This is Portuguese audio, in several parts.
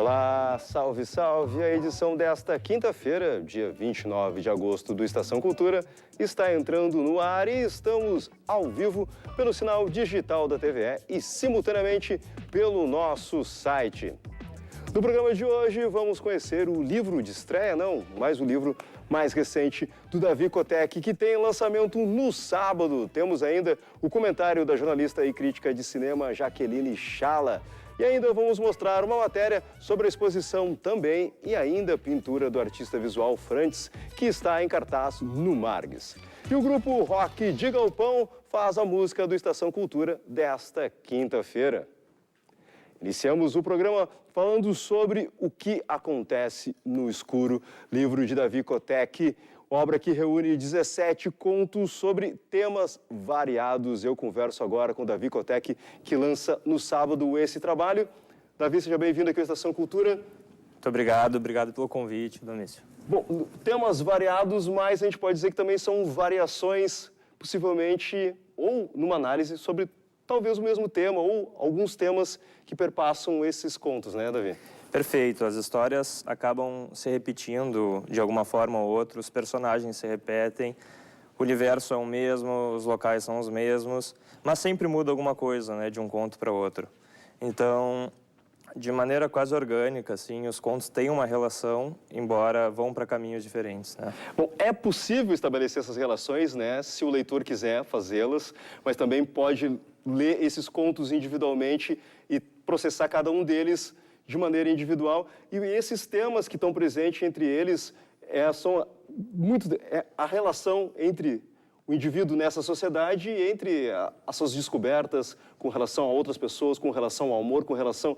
Olá, salve, salve! A edição desta quinta-feira, dia 29 de agosto do Estação Cultura, está entrando no ar e estamos ao vivo pelo sinal digital da TVE e simultaneamente pelo nosso site. No programa de hoje vamos conhecer o livro de estreia, mas o livro mais recente do Davi Kotek, que tem lançamento no sábado. Temos ainda o comentário da jornalista e crítica de cinema Jaqueline Chala. E ainda vamos mostrar uma matéria sobre a exposição também e ainda a pintura do artista visual Frantz, que está em cartaz no Margues. E o grupo Rock de Galpão faz a música do Estação Cultura desta quinta-feira. Iniciamos o programa falando sobre O que acontece no escuro, livro de Davi Kotek, obra que reúne 17 contos sobre temas variados. Eu converso agora com Davi Kotek, que lança no sábado esse trabalho. Davi, seja bem-vindo aqui à Estação Cultura. Muito obrado pelo convite, Donício. Bom, temas variados, mas a gente pode dizer que também são variações, possivelmente, ou numa análise sobre talvez o mesmo tema, ou alguns temas que perpassam esses contos, né, Davi? Perfeito, as histórias acabam se repetindo de alguma forma ou outra, os personagens se repetem, o universo é o mesmo, os locais são os mesmos, mas sempre muda alguma coisa, né, de um conto para outro. Então, de maneira quase orgânica, assim, os contos têm uma relação, embora vão para caminhos diferentes, né? Bom, é possível estabelecer essas relações, né, se o leitor quiser fazê-las, mas também pode ler esses contos individualmente e processar cada um deles de maneira individual. E esses temas que estão presentes entre eles são a relação entre o indivíduo nessa sociedade e entre as suas descobertas com relação a outras pessoas, com relação ao amor, com relação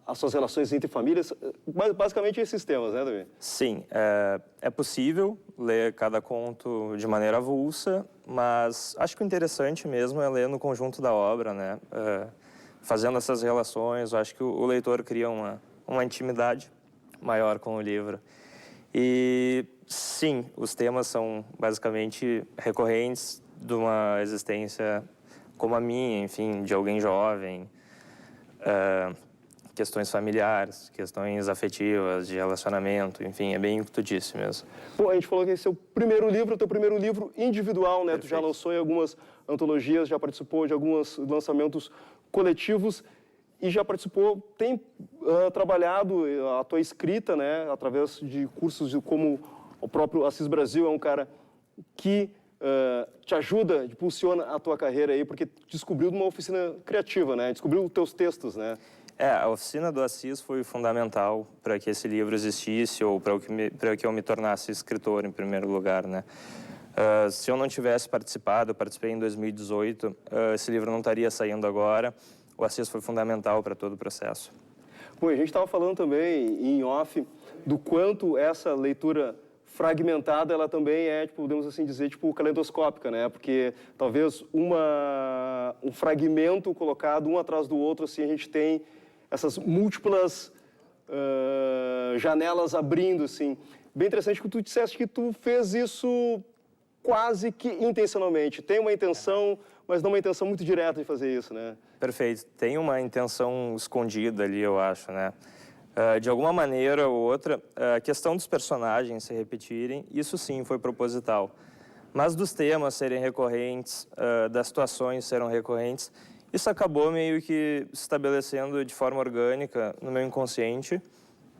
às suas relações entre famílias. Basicamente esses temas, né, Davi? Sim, é possível ler cada conto de maneira avulsa, mas acho que o interessante mesmo é ler no conjunto da obra, né? Fazendo essas relações, eu acho que o leitor cria uma intimidade maior com o livro. E sim, os temas são basicamente recorrentes de uma existência como a minha, enfim, de alguém jovem, questões familiares, questões afetivas, de relacionamento, enfim, é bem o que tu disse mesmo. Bom, a gente falou que esse é o primeiro livro, teu primeiro livro individual, né? Perfeito. Tu já lançou em algumas antologias, já participou de alguns lançamentos coletivos e já participou, tem trabalhado a tua escrita, né? Através de cursos como o próprio Assis Brasil é um cara que te ajuda, impulsiona a tua carreira aí, porque descobriu uma oficina criativa, né? Descobriu os teus textos, né? A oficina do Assis foi fundamental para que esse livro existisse ou para que eu me tornasse escritor, em primeiro lugar, né? Se eu não tivesse participado, eu participei em 2018, esse livro não estaria saindo agora. O Assis foi fundamental para todo o processo. Bom, a gente estava falando também, em off, do quanto essa leitura fragmentada, ela também é, podemos assim dizer, caleidoscópica, né? Porque talvez um fragmento colocado um atrás do outro, assim, a gente tem essas múltiplas janelas abrindo, assim. Bem interessante que tu disseste que tu fez isso quase que intencionalmente. Tem uma intenção, mas não uma intenção muito direta de fazer isso, né? Perfeito. Tem uma intenção escondida ali, eu acho, né? De alguma maneira ou outra, a questão dos personagens se repetirem, isso sim foi proposital. Mas dos temas serem recorrentes, das situações serem recorrentes, isso acabou meio que se estabelecendo de forma orgânica no meu inconsciente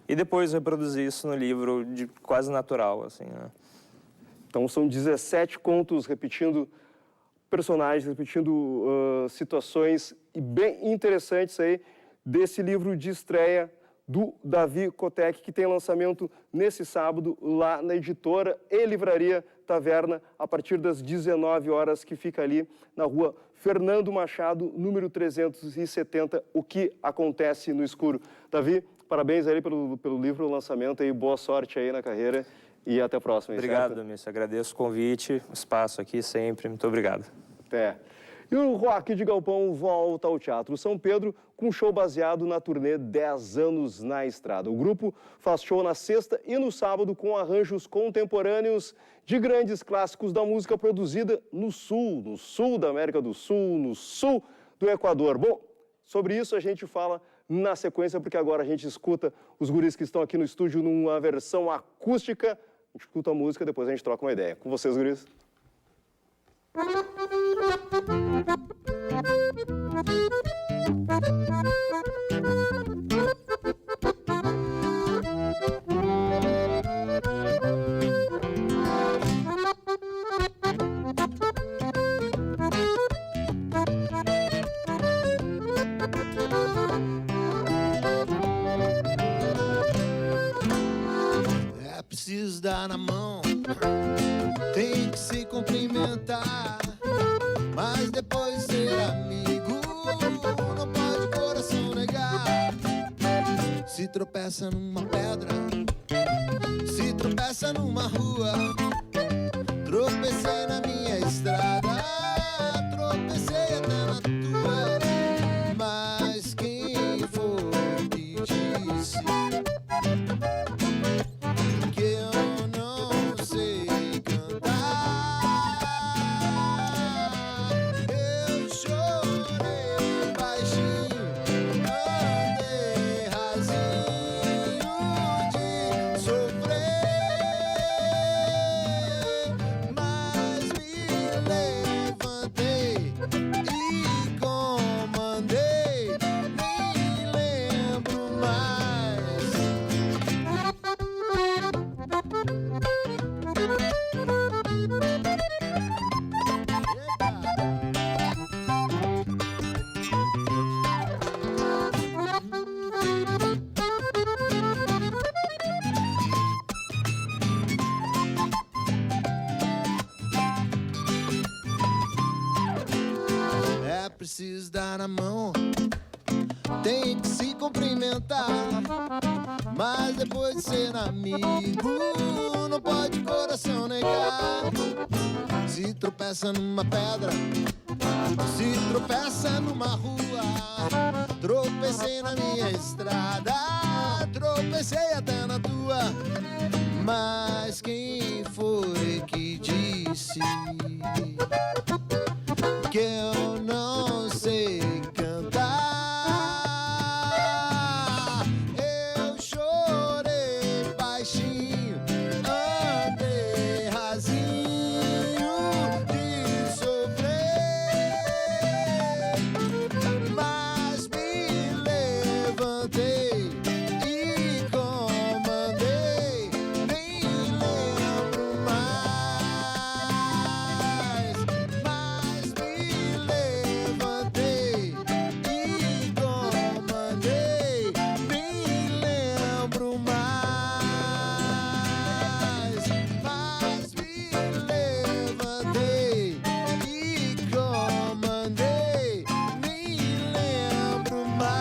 e depois reproduzi isso no livro de quase natural, assim, né? Então são 17 contos repetindo personagens, repetindo situações e bem interessantes aí desse livro de estreia do Davi Kotek, que tem lançamento nesse sábado lá na editora e livraria Taverna, a partir das 19 horas, que fica ali na rua Fernando Machado, número 370, O que acontece no escuro. Davi, parabéns aí pelo livro, o lançamento aí, boa sorte aí na carreira e até a próxima. Obrigado, Domício, agradeço o convite, o espaço aqui sempre, muito obrigado. Até. E o Rock de Galpão volta ao Teatro São Pedro com um show baseado na turnê 10 anos na estrada. O grupo faz show na sexta e no sábado com arranjos contemporâneos de grandes clássicos da música produzida no sul da América do Sul, no sul do Equador. Bom, sobre isso a gente fala na sequência, porque agora a gente escuta os guris que estão aqui no estúdio numa versão acústica. A gente escuta a música, depois a gente troca uma ideia. Com vocês, guris. É preciso dar na mão, tem que se cumprimentar, mas depois ser amigo, não pode coração negar. Se tropeça numa pedra, se tropeça numa rua, tropecei na minha estrada, tropecei até na tua, mas quem foi que disse que eu não sei cantar? Eu chorei baixinho, andei rasinho de sofrer, mas me levantei e comandei, nem lembro mais. É preciso dar a mão, tem que se cumprimentar, mas depois de ser amigo, não pode coração negar. Se tropeça numa pedra, se tropeça numa rua, tropecei na minha estrada, tropecei até na tua, mas quem foi que disse que eu não sei cantar? Eu chorei baixinho, andei rasinho de sofrer, mas me levantei e comandei, nem lembro mais, mas me levantei e comandei, nem lembro mais, mas me levantei e comandei, nem lembro mais.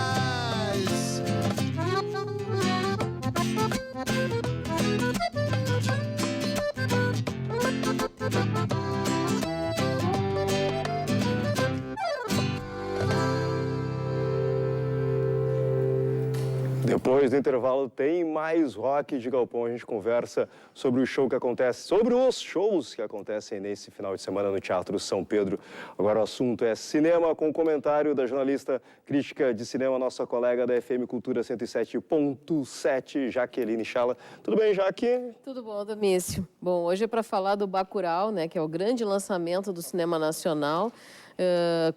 Depois do intervalo tem mais Rock de Galpão. A gente conversa sobre o show que acontece, sobre os shows que acontecem nesse final de semana no Teatro São Pedro. Agora o assunto é cinema, com o comentário da jornalista crítica de cinema, nossa colega da FM Cultura 107.7, Jaqueline Chala. Tudo bem, Jaque? Tudo bom, Domício. Bom, hoje é para falar do Bacurau, né, que é o grande lançamento do cinema nacional.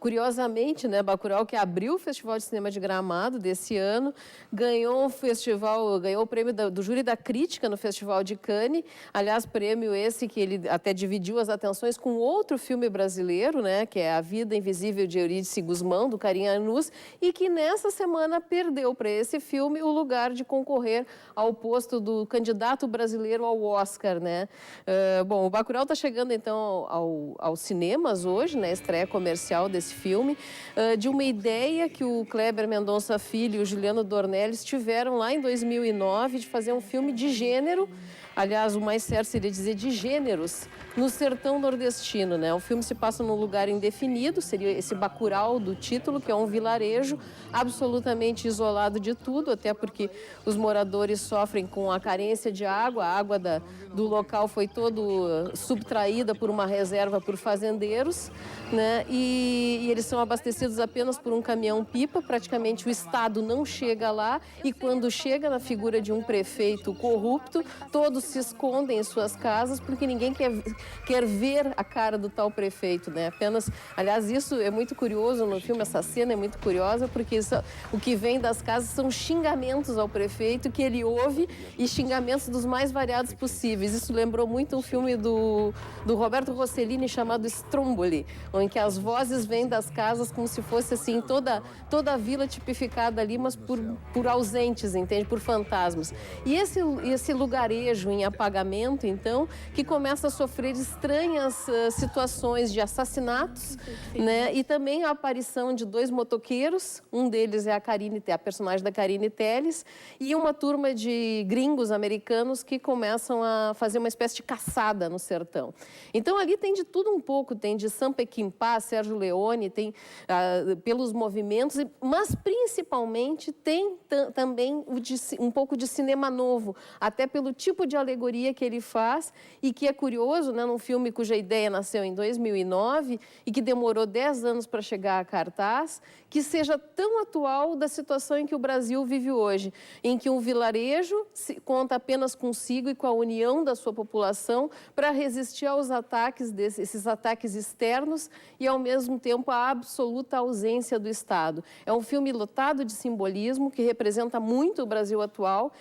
Curiosamente, né, Bacurau, que abriu o Festival de Cinema de Gramado desse ano, ganhou o prêmio do Júri da Crítica no Festival de Cannes. Aliás, prêmio esse que ele até dividiu as atenções com outro filme brasileiro, né, que é A Vida Invisível de Eurídice Guzmão, do Karim Arnuz, e que nessa semana perdeu para esse filme o lugar de concorrer ao posto do candidato brasileiro ao Oscar, né? Bom, o Bacurau está chegando então aos cinemas hoje, né, estreia comercial desse filme, de uma ideia que o Kleber Mendonça Filho e o Juliano Dornelles tiveram lá em 2009 de fazer um filme de gênero. Aliás, o mais certo seria dizer de gêneros, no sertão nordestino, né? O filme se passa num lugar indefinido, seria esse Bacurau do título, que é um vilarejo absolutamente isolado de tudo, até porque os moradores sofrem com a carência de água. A água do local foi toda subtraída por uma reserva por fazendeiros, né? e eles são abastecidos apenas por um caminhão-pipa. Praticamente o Estado não chega lá e quando chega na figura de um prefeito corrupto, todos se escondem em suas casas porque ninguém quer ver a cara do tal prefeito, né? Apenas, aliás, isso é muito curioso no filme, essa cena é muito curiosa porque o que vem das casas são xingamentos ao prefeito que ele ouve e xingamentos dos mais variados possíveis. Isso lembrou muito um filme do Roberto Rossellini chamado Stromboli, em que as vozes vêm das casas como se fosse assim toda a vila tipificada ali, mas por ausentes, entende? Por fantasmas. E esse lugarejo em apagamento, então, que começa a sofrer estranhas situações de assassinatos, né? E também a aparição de 2 motoqueiros, um deles é a personagem da Karine Telles, e uma turma de gringos americanos que começam a fazer uma espécie de caçada no sertão. Então, ali tem de tudo um pouco, tem de Sam Peckinpah, Sérgio Leone, tem pelos movimentos, mas principalmente tem também um pouco de cinema novo, até pelo tipo de alegoria que ele faz e que é curioso, né, num filme cuja ideia nasceu em 2009 e que demorou 10 anos para chegar a cartaz, que seja tão atual da situação em que o Brasil vive hoje, em que um vilarejo conta apenas consigo e com a união da sua população para resistir aos ataques esses ataques externos e, ao mesmo tempo, a absoluta ausência do Estado. É um filme lotado de simbolismo que representa muito o Brasil atual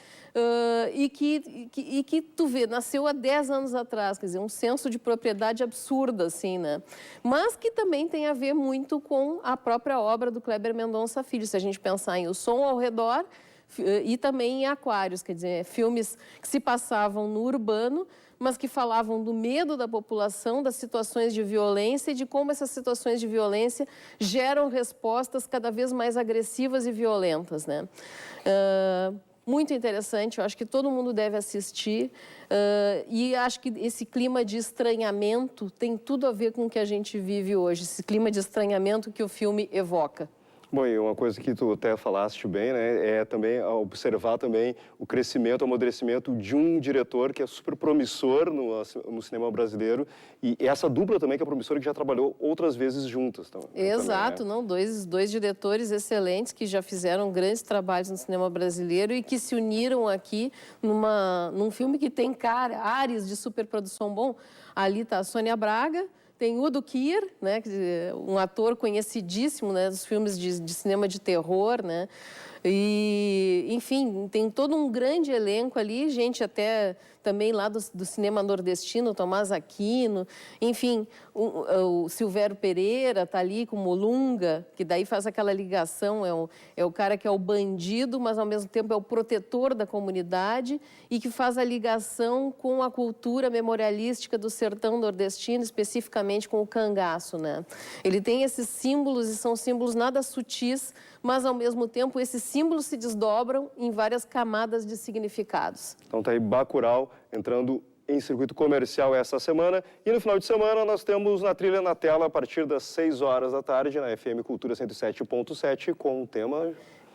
e que tu vê, nasceu há 10 anos atrás, quer dizer, um senso de propriedade absurdo, assim, né? Mas que também tem a ver muito com a própria obra do Kleber Mendonça Filho, se a gente pensar em O Som ao Redor e também em Aquários, quer dizer, filmes que se passavam no urbano, mas que falavam do medo da população, das situações de violência e de como essas situações de violência geram respostas cada vez mais agressivas e violentas, né? Muito interessante, eu acho que todo mundo deve assistir e acho que esse clima de estranhamento tem tudo a ver com o que a gente vive hoje, esse clima de estranhamento que o filme evoca. Bom, e uma coisa que tu até falaste bem, né, é também observar também o crescimento, o amadurecimento de um diretor que é super promissor no cinema brasileiro e essa dupla também que é promissora que já trabalhou outras vezes juntas. Exato, também, não, dois diretores excelentes que já fizeram grandes trabalhos no cinema brasileiro e que se uniram aqui num filme que tem áreas de superprodução bom. Ali está a Sônia Braga, tem Udo Kier, né, um ator conhecidíssimo, né, dos filmes de cinema de terror, né, e, enfim, tem todo um grande elenco ali, gente até também lá do cinema nordestino, Tomás Aquino, enfim, o Silvério Pereira está ali com o Lunga, que daí faz aquela ligação, é o cara que é o bandido, mas ao mesmo tempo é o protetor da comunidade e que faz a ligação com a cultura memorialística do sertão nordestino, especificamente com o cangaço, né? Ele tem esses símbolos e são símbolos nada sutis, mas ao mesmo tempo esses símbolos se desdobram em várias camadas de significados. Então tá aí Bacurau entrando em circuito comercial essa semana e no final de semana nós temos Na Trilha na Tela a partir das 6 horas da tarde na FM Cultura 107.7 com o tema...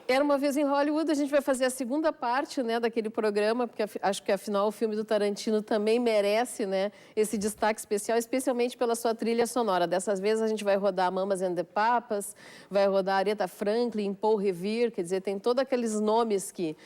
Era Uma Vez em Hollywood, a gente vai fazer a segunda parte, né, daquele programa, porque acho que, afinal, o filme do Tarantino também merece, né, esse destaque especial, especialmente pela sua trilha sonora. Dessas vezes, a gente vai rodar Mamas and the Papas, vai rodar Aretha Franklin, Paul Revere, quer dizer, tem todos aqueles nomes que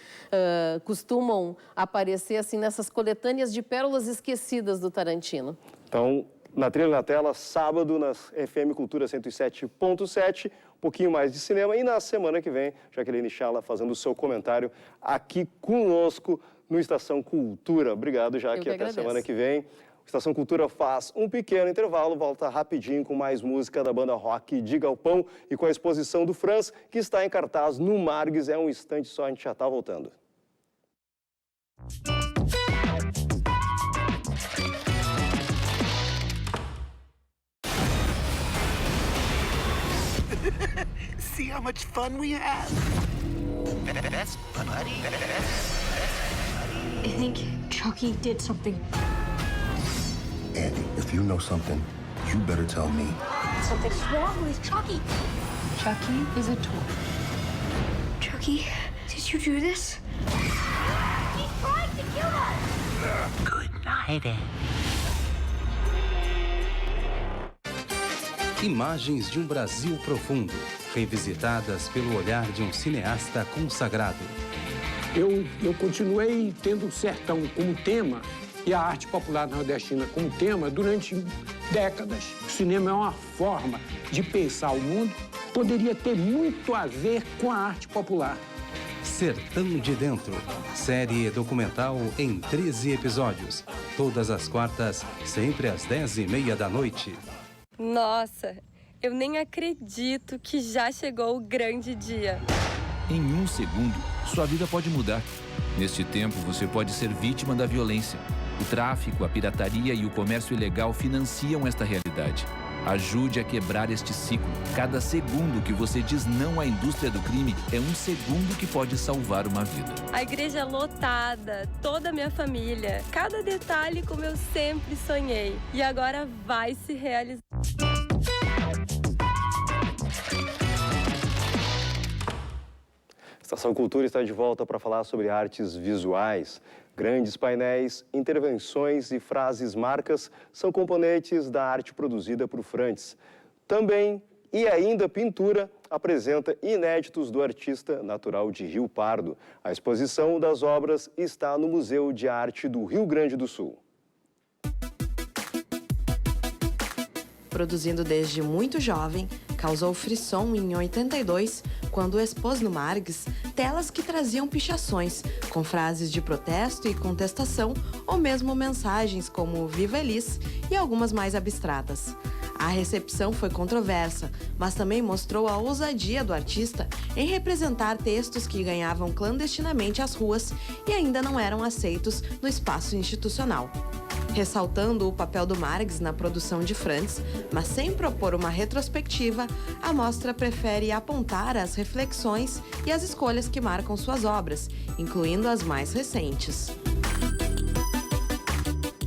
costumam aparecer, assim, nessas coletâneas de pérolas esquecidas do Tarantino. Então, Na Trilha na Tela, sábado, na FM Cultura 107.7, um pouquinho mais de cinema. E na semana que vem, Jaqueline Chala fazendo o seu comentário aqui conosco no Estação Cultura. Obrigado, Jaque. Até semana que vem. O Estação Cultura faz um pequeno intervalo, volta rapidinho com mais música da banda rock de Galpão e com a exposição do Franz, que está em cartaz no Margues. É um instante só, a gente já está voltando. See how much fun we have? Best buddy. I think Chucky did something. Andy, if you know something, you better tell me. Something's wrong with Chucky. Chucky is a toy. Chucky, did you do this? He's trying to kill us! Good night, Andy. Imagens de um Brasil profundo, revisitadas pelo olhar de um cineasta consagrado. Eu continuei tendo o sertão como tema e a arte popular nordestina como tema durante décadas. O cinema é uma forma de pensar o mundo, poderia ter muito a ver com a arte popular. Sertão de Dentro, série documental em 13 episódios. Todas as quartas, sempre às 10h30 da noite. Nossa, eu nem acredito que já chegou o grande dia. Em um segundo, sua vida pode mudar. Neste tempo, você pode ser vítima da violência. O tráfico, a pirataria e o comércio ilegal financiam esta realidade. Ajude a quebrar este ciclo. Cada segundo que você diz não à indústria do crime é um segundo que pode salvar uma vida. A igreja é lotada, toda a minha família, cada detalhe como eu sempre sonhei. E agora vai se realizar. Estação Cultura está de volta para falar sobre artes visuais. Grandes painéis, intervenções e frases marcas são componentes da arte produzida por Frantz. Também, e ainda, pintura apresenta inéditos do artista natural de Rio Pardo. A exposição das obras está no Museu de Arte do Rio Grande do Sul. Produzindo desde muito jovem, causou frisson em 82, quando expôs no Margs telas que traziam pichações, com frases de protesto e contestação, ou mesmo mensagens como Viva Elis e algumas mais abstratas. A recepção foi controversa, mas também mostrou a ousadia do artista em representar textos que ganhavam clandestinamente as ruas e ainda não eram aceitos no espaço institucional. Ressaltando o papel do Margs na produção de Frantz, mas sem propor uma retrospectiva, a mostra prefere apontar as reflexões e as escolhas que marcam suas obras, incluindo as mais recentes.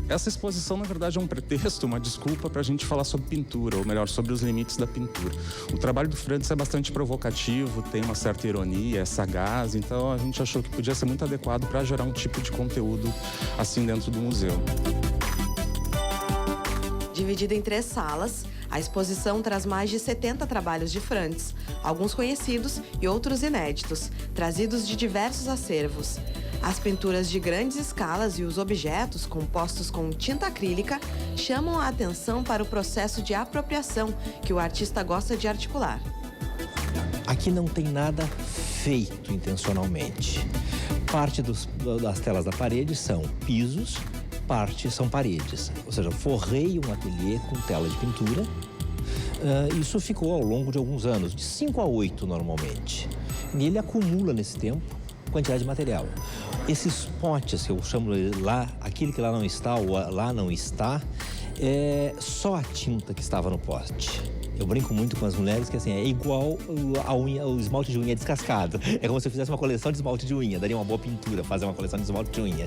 Essa exposição, na verdade, é um pretexto, uma desculpa para a gente falar sobre pintura, ou melhor, sobre os limites da pintura. O trabalho do Frantz é bastante provocativo, tem uma certa ironia, é sagaz, então a gente achou que podia ser muito adequado para gerar um tipo de conteúdo assim dentro do museu. Dividida em 3 salas, a exposição traz mais de 70 trabalhos de Frantz, alguns conhecidos e outros inéditos, trazidos de diversos acervos. As pinturas de grandes escalas e os objetos compostos com tinta acrílica chamam a atenção para o processo de apropriação que o artista gosta de articular. Aqui não tem nada feito intencionalmente. Parte das telas da parede são pisos, parte são paredes. Ou seja, forrei um ateliê com tela de pintura. Isso ficou ao longo de alguns anos, de 5 a 8 normalmente. E ele acumula nesse tempo quantidade de material. Esses potes que eu chamo lá, aquele que lá não está ou lá não está, é só a tinta que estava no pote. Eu brinco muito com as mulheres que assim, é igual a unha, o esmalte de unha descascado. É como se eu fizesse uma coleção de esmalte de unha, daria uma boa pintura fazer uma coleção de esmalte de unha.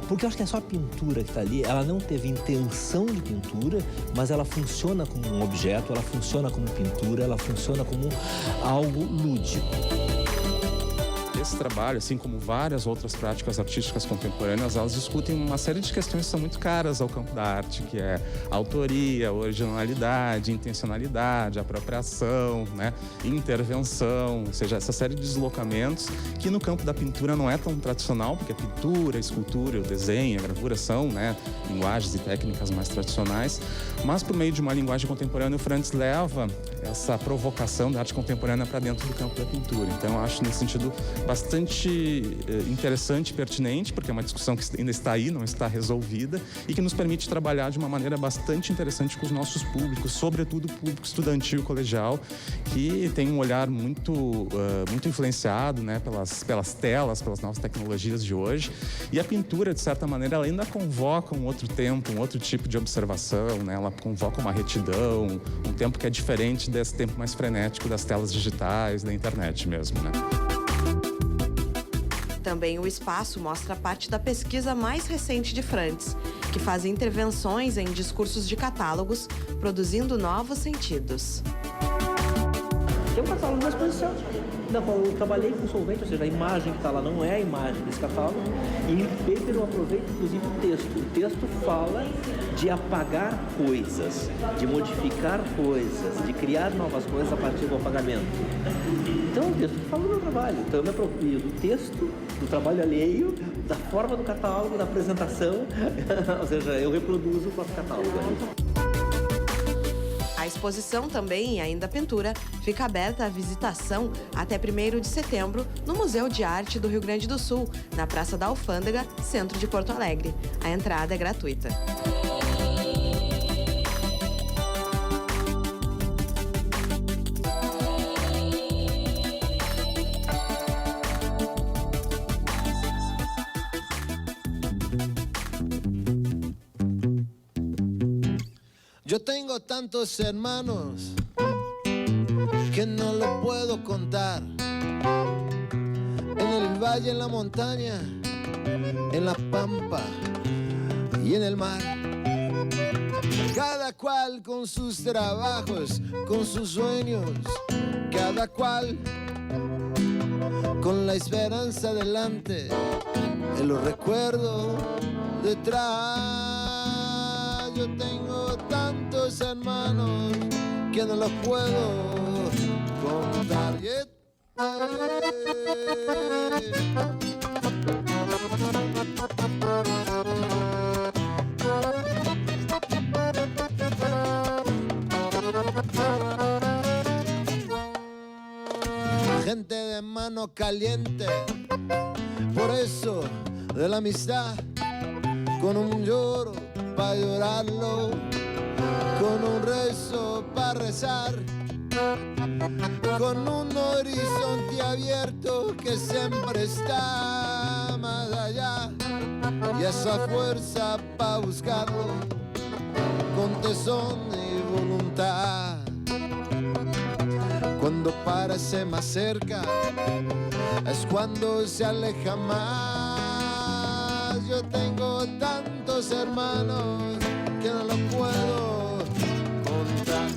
Porque eu acho que é só a pintura que está ali, ela não teve intenção de pintura, mas ela funciona como um objeto, ela funciona como pintura, ela funciona como algo lúdico. Esse trabalho, assim como várias outras práticas artísticas contemporâneas, elas discutem uma série de questões que são muito caras ao campo da arte, que é autoria, originalidade, intencionalidade, apropriação, né, intervenção, ou seja, essa série de deslocamentos que no campo da pintura não é tão tradicional, porque a pintura, a escultura, o desenho, a gravura são, né, linguagens e técnicas mais tradicionais, mas por meio de uma linguagem contemporânea, o Frantz leva essa provocação da arte contemporânea para dentro do campo da pintura. Então, eu acho nesse sentido bastante interessante e pertinente, porque é uma discussão que ainda está aí, não está resolvida, e que nos permite trabalhar de uma maneira bastante interessante com os nossos públicos, sobretudo o público estudantil colegial, que tem um olhar muito influenciado, né, pelas telas, pelas novas tecnologias de hoje. E a pintura, de certa maneira, ela ainda convoca um outro tempo, um outro tipo de observação, né? Ela convoca uma retidão, um tempo que é diferente desse tempo mais frenético das telas digitais, da internet mesmo, né? Também o espaço mostra parte da pesquisa mais recente de Frantz, que faz intervenções em discursos de catálogos, produzindo novos sentidos. Tem um catálogo da exposição. na qual eu trabalhei com solvente, ou seja, a imagem que está lá não é a imagem desse catálogo. E em paper eu aproveito, inclusive, o texto. O texto fala de apagar coisas, de modificar coisas, de criar novas coisas a partir do apagamento. Então, o texto fala do meu trabalho. Então, eu me aproprio do texto, do trabalho alheio, da forma do catálogo, da apresentação. Ou seja, eu reproduzo o próprio catálogo. A exposição também, e ainda a pintura, fica aberta à visitação até 1º de setembro no Museu de Arte do Rio Grande do Sul, na Praça da Alfândega, centro de Porto Alegre. A entrada é gratuita. Yo tengo tantos hermanos que no lo puedo contar. En el valle, en la montaña, en la pampa y en el mar. Cada cual con sus trabajos, con sus sueños. Cada cual con la esperanza delante, en los recuerdos detrás. Yo tengo tantos hermanos que no los puedo contar. Gente de mano caliente, por eso de la amistad, con un lloro para llorarlo, con un rezo para rezar, con un horizonte abierto que siempre está más allá, y esa fuerza para buscarlo con tesón y voluntad. Cuando parece más cerca es cuando se aleja más. Yo tengo tantos hermanos que no lo puedo contar.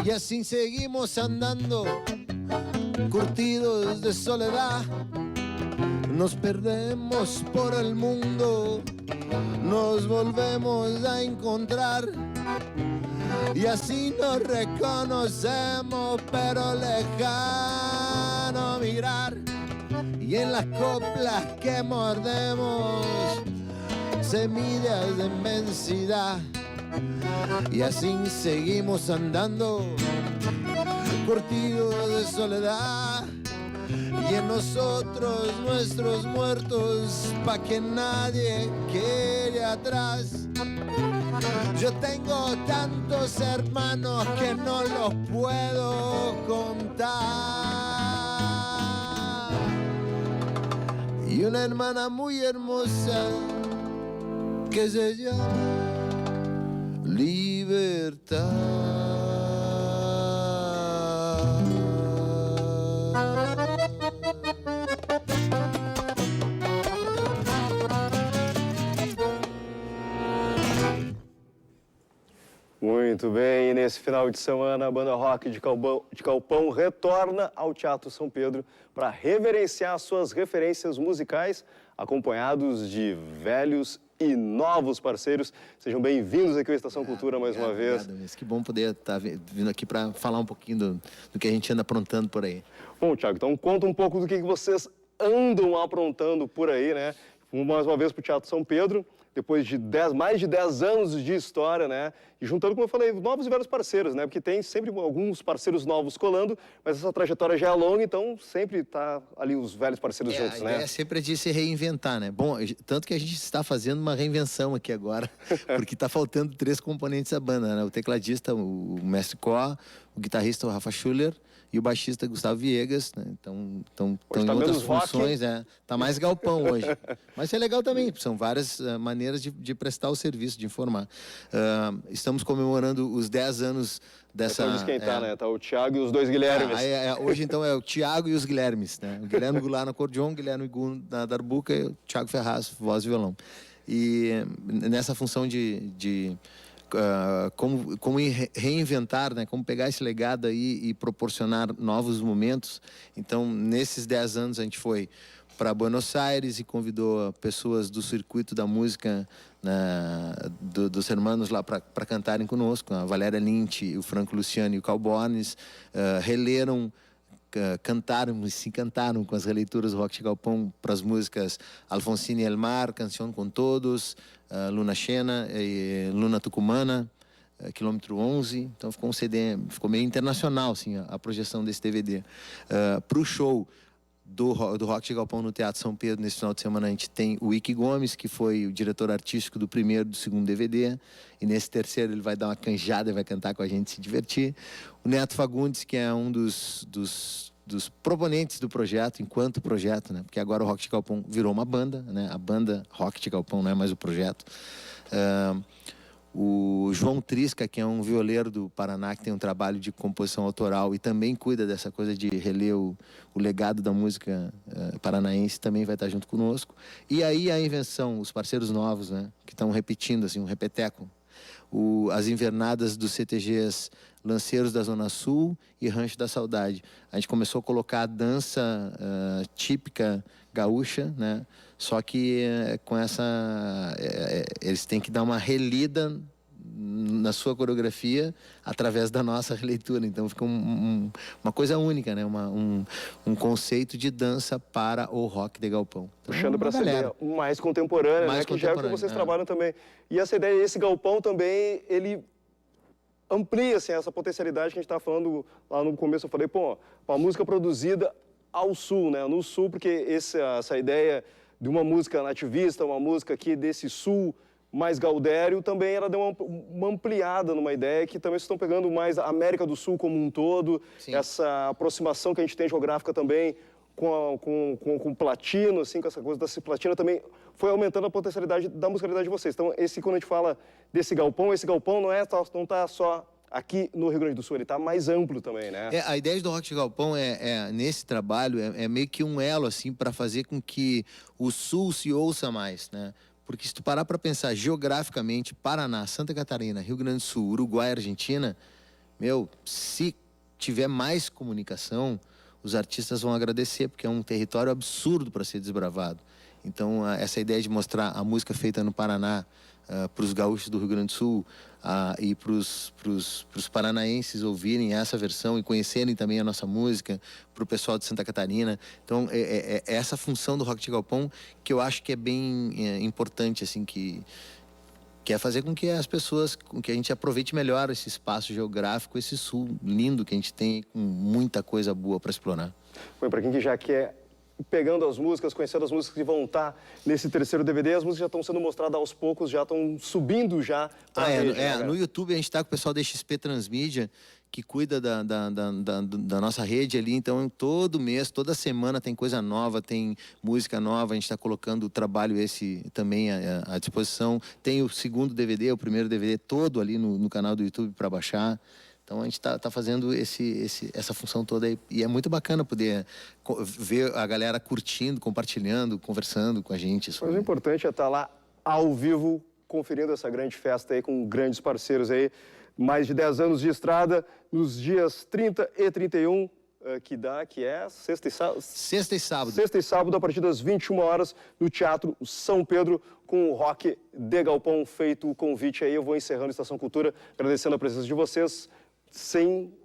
Y así seguimos andando, curtidos de soledad. Nos perdemos por el mundo, nos volvemos a encontrar. Y así nos reconocemos, pero lejano mirar. Y en las coplas que mordemos, semillas de inmensidad. Y así seguimos andando, curtidos de soledad. Y en nosotros nuestros muertos, pa' que nadie quede atrás. Yo tengo tantos hermanos que no los puedo contar. Y una hermana muy hermosa que se llama Libertad. Muito bem, e nesse final de semana a banda rock de Calpão retorna ao Teatro São Pedro para reverenciar suas referências musicais, acompanhados de velhos e novos parceiros. Sejam bem-vindos aqui à Estação Cultura mais uma vez. Obrigado, que bom poder estar vindo aqui para falar um pouquinho do que a gente anda aprontando por aí. Bom, Thiago, então conta um pouco do que vocês andam aprontando por aí, né? Vamos mais uma vez para o Teatro São Pedro, depois de mais de 10 anos de história, né? E juntando, como eu falei, novos e velhos parceiros, né? Porque tem sempre alguns parceiros novos colando, mas essa trajetória já é longa, então sempre tá ali os velhos parceiros juntos, né? A ideia sempre é de se reinventar, né? Bom, tanto que a gente está fazendo uma reinvenção aqui agora, porque tá faltando 3 componentes da banda, né? O tecladista, o mestre Có, o guitarrista, o Rafa Schuller, e o baixista Gustavo Viegas, né? Então estão em tá outras menos rock. funções, tá mais galpão hoje. Mas é legal também, são várias maneiras de prestar o serviço, de informar. Estamos comemorando os 10 anos dessa... Então esquentar, né? Tá o Thiago e os dois Guilhermes. Hoje, então, é o Thiago e os Guilhermes, né? O Guilherme Goulart no acordeon, o Guilherme Gu na darbuca e o Thiago Ferraz, voz e violão. E nessa função de como reinventar, né? Como pegar esse legado aí e proporcionar novos momentos. Então, nesses 10 anos, a gente foi para Buenos Aires e convidou pessoas do circuito da música, dos hermanos lá para cantarem conosco. A Valéria Lynch, o Franco Luciano e o Carl Bornes releram, cantaram e se encantaram com as releituras do Rock de Galpão para as músicas Alfonsine El Mar, Canção com Todos, Luna Cheia e Luna Tucumana, Quilômetro 11. Então ficou um CD, ficou meio internacional assim, a projeção desse DVD. Para o show do Rock de Galpão no Teatro São Pedro, nesse final de semana, a gente tem o Ike Gomes, que foi o diretor artístico do primeiro e do segundo DVD, e nesse terceiro ele vai dar uma canjada e vai cantar com a gente, se divertir. O Neto Fagundes, que é um dos proponentes do projeto, enquanto projeto, né? Porque agora o Rock de Galpão virou uma banda, né? A banda Rock de Galpão não é mais o projeto. O João Trisca, que é um violeiro do Paraná, que tem um trabalho de composição autoral e também cuida dessa coisa de reler o legado da música paranaense, também vai estar junto conosco. E aí a invenção, os parceiros novos, né? Que estão repetindo, assim, um repeteco. As invernadas dos CTGs Lanceiros da Zona Sul e Rancho da Saudade. A gente começou a colocar a dança típica gaúcha, né? Só que com eles têm que dar uma relida na sua coreografia através da nossa releitura. Então fica uma coisa única, né? Um conceito de dança para o rock de galpão. Então, puxando para essa ideia mais contemporânea, né? Que já é o que vocês trabalham também. E essa ideia, esse galpão também, ele amplia assim, essa potencialidade que a gente estava falando lá no começo. Eu falei, pô, uma música produzida ao sul, né? No sul, porque essa ideia de uma música nativista, uma música aqui desse sul mais gaudério, também ela deu uma ampliada numa ideia que também estão pegando mais a América do Sul como um todo. Sim. Essa aproximação que a gente tem geográfica também com o platino, assim, com essa coisa da cisplatina, também foi aumentando a potencialidade da musicalidade de vocês. Então, quando a gente fala desse galpão, esse galpão não está só aqui no Rio Grande do Sul, ele está mais amplo também, né? A ideia do Rock de Galpão nesse trabalho, é meio que um elo, assim, para fazer com que o Sul se ouça mais, né? Porque se tu parar para pensar geograficamente, Paraná, Santa Catarina, Rio Grande do Sul, Uruguai, Argentina, se tiver mais comunicação, os artistas vão agradecer, porque é um território absurdo para ser desbravado. Então, essa ideia de mostrar a música feita no Paraná para os gaúchos do Rio Grande do Sul e para os paranaenses ouvirem essa versão e conhecerem também a nossa música, para o pessoal de Santa Catarina. Então, é essa função do Rock de Galpão que eu acho que é bem importante, assim, que é fazer com que as pessoas, com que a gente aproveite melhor esse espaço geográfico, esse sul lindo que a gente tem, com muita coisa boa para explorar. Bom, para quem que já quer pegando as músicas, conhecendo as músicas que vão estar nesse terceiro DVD, as músicas já estão sendo mostradas aos poucos, já estão subindo já pra rede, né, no YouTube a gente está com o pessoal da XP Transmídia, que cuida da nossa rede ali, então todo mês, toda semana tem coisa nova, tem música nova, a gente está colocando o trabalho esse também à disposição. Tem o segundo DVD, o primeiro DVD todo ali no canal do YouTube para baixar. Então a gente tá fazendo essa função toda aí, e é muito bacana poder ver a galera curtindo, compartilhando, conversando com a gente. Mas o importante é estar lá ao vivo, conferindo essa grande festa aí com grandes parceiros aí. Mais de 10 anos de estrada, nos dias 30 e 31, que é sexta e sábado. Sexta e sábado. Sexta e sábado, a partir das 21 horas, no Teatro São Pedro, com o Rock de Galpão. Feito o convite aí, eu vou encerrando a Estação Cultura, agradecendo a presença de vocês.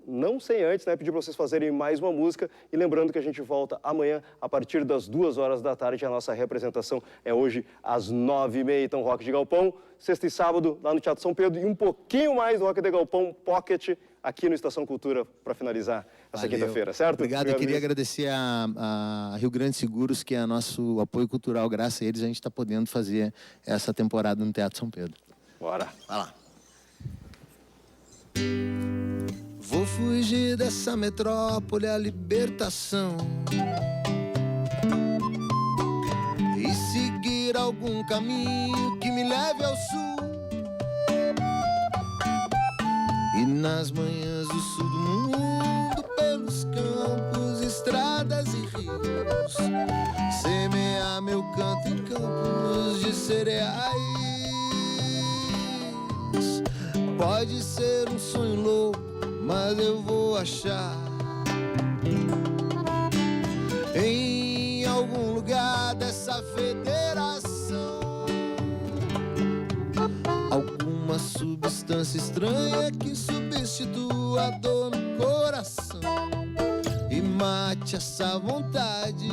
Não sem antes, né, pedir para vocês fazerem mais uma música, e lembrando que a gente volta amanhã a partir das 2 horas da tarde. A nossa representação é hoje às 9h30, então Rock de Galpão, sexta e sábado lá no Teatro São Pedro, e um pouquinho mais do Rock de Galpão Pocket aqui no Estação Cultura para finalizar essa quinta-feira, certo? Obrigado. Eu queria agradecer a Rio Grande Seguros, que é nosso apoio cultural. Graças a eles a gente está podendo fazer essa temporada no Teatro São Pedro. Bora. Vai lá. Vou fugir dessa metrópole, a libertação, e seguir algum caminho que me leve ao sul. E nas manhãs do sul do mundo, pelos campos, estradas e rios, semear meu canto em campos de cereais. Pode ser um sonho louco, mas eu vou achar em algum lugar dessa federação alguma substância estranha que substitua a dor no coração e mate essa vontade